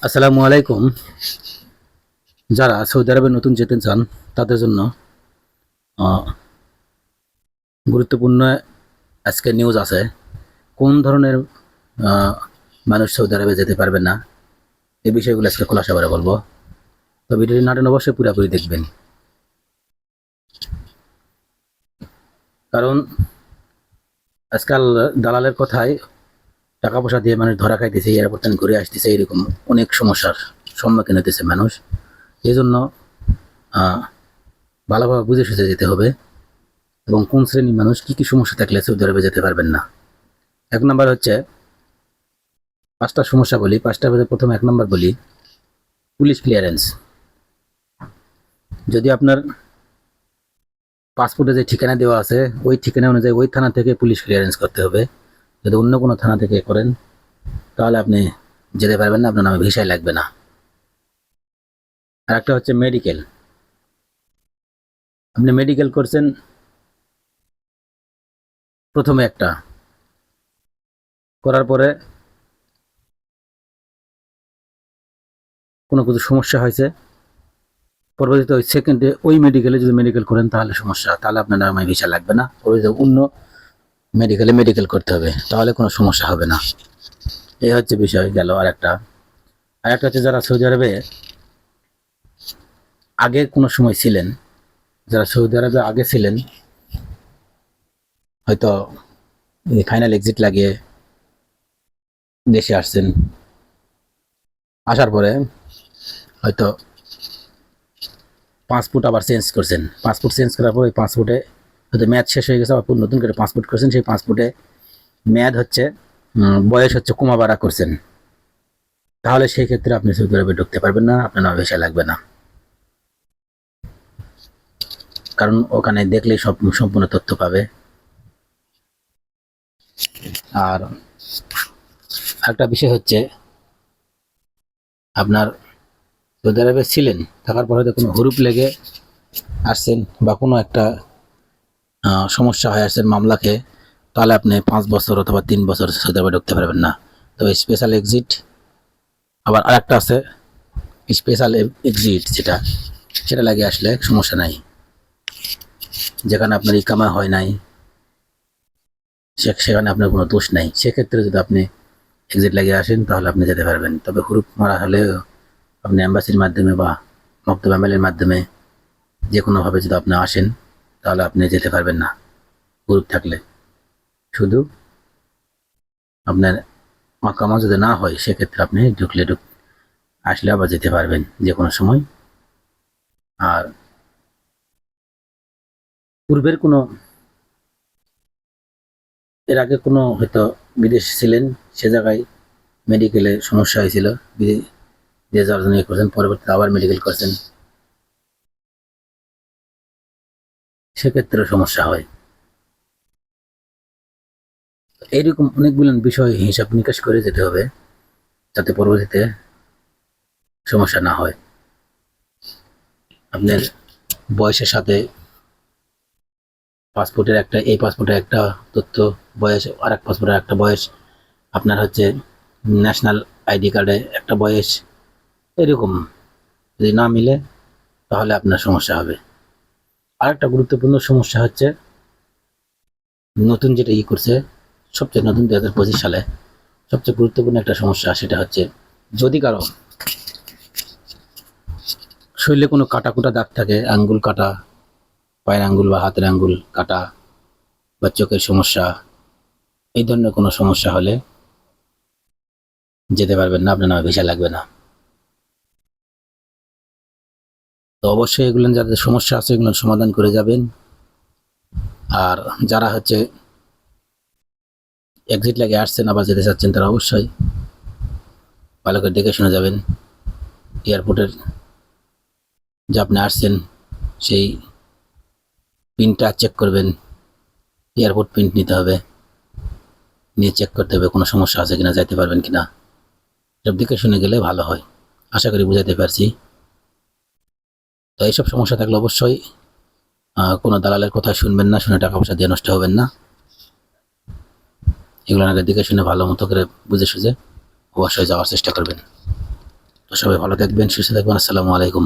আসসালামু আলাইকুম। যারা সৌদি আরবে নতুন যেতে চান তাদের জন্য আহ, গুরুত্বপূর্ণ আজকে নিউজ আছে। কোন ধরনের আহ, মানুষ সৌদি আরবে যেতে পারবে না, এই বিষয়গুলো আজকে খোলাসা করে বলবো। তো ভিডিওটি নাটেন অবশ্যই পুরোপুরি দেখবেন, কারণ আজকাল দালালের কথায় টাকা পয়সা দিয়ে মানুষ ধরা খাইতেছে, এয়ারপোর্ট থেকে ঘুরে আসতেছে, এরকম অনেক সমস্যার সম্মুখীন হতেছে মানুষ। এই জন্য ভালোভাবে বুঝে সুঝে যেতে হবে এবং কোন শ্রেণীর মানুষ কি কি সমস্যা থাকলে সৌদি আরবে যেতে পারবেন না। এক নম্বর হচ্ছে, পাঁচটা সমস্যা বলি, পাঁচটার মধ্যে প্রথমে এক নম্বর বলি, পুলিশ ক্লিয়ারেন্স। যদি আপনার পাসপোর্টে যে ঠিকানা দেওয়া আছে ওই ঠিকানা অনুযায়ী ওই থানা থেকে পুলিশ ক্লিয়ারেন্স করতে হবে। যদি অন্য কোনো থানা থেকে করেন তাহলে আপনি যেতে পারবেন না, আপনার নামে ভিসাই লাগবে না। আর একটা হচ্ছে মেডিকেল। আপনি মেডিকেল করছেন প্রথমে একটা, করার পরে কোনো কিছু সমস্যা হয়েছে, পরবর্তীতে ওই সেকেন্ডে ওই মেডিকেলে যদি মেডিকেল করেন তাহলে সমস্যা, তাহলে আপনার নামে ভিসা লাগবে না। পরবর্তীতে অন্য মেডিকেলে মেডিকেল করতে হবে, তাহলে কোনো সমস্যা হবে না। এই হচ্ছে বিষয় গেল। আর একটা হচ্ছে, যারা সৌদি আরবে আগে কোনো সময় ছিলেন, যারা সৌদি আরবে আগে ছিলেন, হয়তো ফাইনাল এক্সিট লাগিয়ে দেশে আসছেন, আসার পরে হয়তো পাসপোর্ট আবার চেঞ্জ করছেন, পাসপোর্ট চেঞ্জ করার পর ওই পাসপোর্টে হয়তো মেয়াদ শেষ হয়ে গেছে, আবার নতুন করে পাসপোর্ট করছেন, সেই পাসপোর্টে মেয়াদ হচ্ছে বয়স হচ্ছে কমা বাড়া করছেন, তাহলে সেই ক্ষেত্রে আপনি সৌদি আরবে ঢুকতে পারবেন না, আপনার নামে ভিসা লাগবে না। কারণ ওখানে দেখলেই সব সম্পূর্ণ তথ্য পাবে। আর একটা বিষয় হচ্ছে, আপনার সৌদি আরবে ছিলেন, থাকার পরে হয়তো কোনো হুরুপ লেগে আসছেন বা কোনো একটা সমস্যা হয়ে আসছেন মামলাকে, তাহলে আপনি 5 বছর অথবা 3 বছর সৌদি আরবে ঢুকতে পারবেন না। তো স্পেশাল এক্সিট, আবার আরেকটা আছে স্পেশাল এক্সিট, সেটা লাগিয়ে আসলে সমস্যা নাই। যেখানে আপনার ইকামা হয় নাই, সেখানে আপনার কোনো দোষ নাই, সেক্ষেত্রে যদি আপনি এক্সিট লাগিয়ে আসেন তাহলে আপনি যেতে পারবেন। তবে হুরুপ মারা হলে আপনি অ্যাম্বাসির মাধ্যমে বা মক্তব আমেলের মাধ্যমে যে কোনোভাবে যদি আপনি আসেন তাহলে আপনি যেতে পারবেন না হুরুপ থাকলে। শুধু আপনার মাকামা যদি না হয় সেক্ষেত্রে আপনি আসলে আবার যেতে পারবেন যে কোনো সময়। আর পূর্বের কোনো, এর আগে কোনো হয়তো বিদেশ ছিলেন, সে জায়গায় মেডিকেলে সমস্যা হয়েছিল, বিদেশ যাওয়ার জন্য করছেন, পরবর্তীতে আবার মেডিকেল করছেন, সেক্ষেত্রেও সমস্যা হয়। এইরকম অনেকগুলো বিষয় হিসাব নিকাশ করে যেতে হবে যাতে পরবর্তীতে সমস্যা না হয়। আপনার বয়সের সাথে এই পাসপোর্টের একটা তথ্য, বয়স আর এক পাসপোর্টের একটা বয়স, আপনার হচ্ছে ন্যাশনাল আইডি কার্ডে একটা বয়স, এরকম যদি না মিলে তাহলে আপনার সমস্যা হবে। আরেকটা গুরুত্বপূর্ণ সমস্যা হচ্ছে, নতুন যেটা করছে, সবচেয়ে নতুন 2025 সালে সবচেয়ে গুরুত্বপূর্ণ একটা সমস্যা, সেটা হচ্ছে যদি কারো শরীরে কোনো কাটাকুটা দাগ থাকে, আঙ্গুল কাটা, পায়ের আঙ্গুল বা হাতের আঙ্গুল কাটা, বা চোখের সমস্যা, এই ধরনের কোনো সমস্যা হলে যেতে পারবেন না, আপনার নামে ভিসা লাগবে না। তো অবশ্যই এগুলো যাদের সমস্যা আছে এগুলো সমাধান করে যাবেন। আর যারা হচ্ছে এক্সিট লাগে আসছেন আবার যেতে চাচ্ছেন, তারা অবশ্যই ভালো করে দেখে শুনে যাবেন। এয়ারপোর্টের যে আপনি আসছেন সেই পিনটা চেক করবেন, এয়ারপোর্ট প্রিন্ট নিতে হবে, নিয়ে চেক করতে হবে কোনো সমস্যা আছে কিনা, যাইতে পারবেন কিনা, সব দেখে শুনে গেলে ভালো হয়। আশা করি বুঝাইতে পারছি। তো এইসব সমস্যা থাকলে অবশ্যই কোনো দালালের কথা শুনবেন না, শুনে টাকা পয়সা দিয়ে নষ্ট হবেন না। এগুলো আগে দেখে শুনে ভালো মতো করে বুঝে সুঝে অবশ্যই যাওয়ার চেষ্টা করবেন। তো সবাই ভালো থাকবেন, সুস্থ থাকবেন। আসসালামু আলাইকুম।